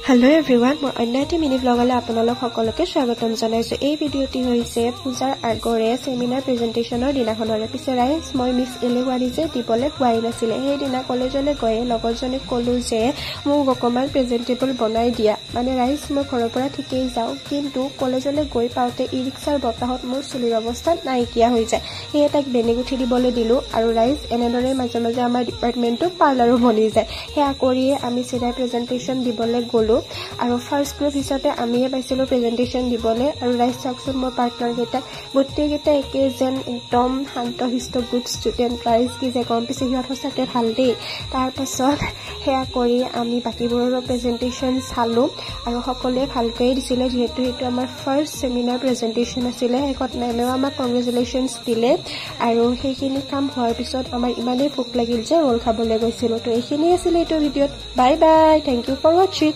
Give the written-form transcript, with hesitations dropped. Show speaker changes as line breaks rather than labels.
Hello everyone, মই অন্যটি mini ব্লগলৈ আপোনালোক সকলোকে স্বাগতম জনাইছো। এই ভিডিওটি হৈছে পূজাৰ আগৰে সেমিনাৰ প্ৰেজেন্টেচনৰ দিনাখনৰ। পিছে ৰাইজ মই মিস এলেৱাৰী যে দিবলৈ হোৱাই নাছিলে। সেই দিনা কলেজলৈ গৈ লগৰজনীক ক'লো যে মোক অকমান প্ৰেজেন্টেবল বনাই দিয়া। মানে ৰাইজ মই ঘৰৰ পৰা ঠিকই যাওঁ, কিন্তু কলেজলৈ গৈ পাওঁতে ই ৰিক্সাৰ বতাহত মোৰ চুলিৰ অৱস্থা নাইকিয়া হৈ যায়। সেয়ে তাক বেনিগুঠি দিবলৈ দিলো আৰু ৰাইজ এনেদৰে মাজে মাজে আমাৰ ডিপাৰ্টমেন্টটো পাৰ্লাৰো বনি যায়। সেয়া কৰিয়ে আমি চিধাই প্ৰেজেন্টেচন দিবলৈ গ'লো। আৰু ফাৰ্ষ্ট গ্ৰুপ হিচাপে আমিয়ে পাইছিলো প্ৰেজেন্টেচন দিবলৈ। আৰু ৰাইজ চাওকচোন মোৰ পাৰ্টনাৰ কেইটা গোটেইকেইটা একে যেন একদম শান্তশিষ্ট গুড ষ্টুডেণ্ট। ৰাইজ কি যে গম পিছে সিহঁত সঁচাকৈ ভাল দেই। তাৰপাছত সেয়া কৰি আমি বাকীবোৰৰো প্ৰেজেন্টেচন চালো আৰু সকলোৱে ভালকৈয়ে দিছিলে, যিহেতু সেইটো আমাৰ ফাৰ্ষ্ট সেমিনাৰ প্ৰেজেন্টেচন আছিলে। শেষত মেমেও আমাক কংগ্ৰেচুলেশ্যনছ দিলে আৰু সেইখিনি কাম হোৱাৰ পিছত আমাৰ ইমানেই ভোক লাগিল যে ৰোল খাবলৈ গৈছিলো। তো এইখিনি আছিলে এইটো ভিডিঅ'ত। Bye bye, thank you for ৱাচিং।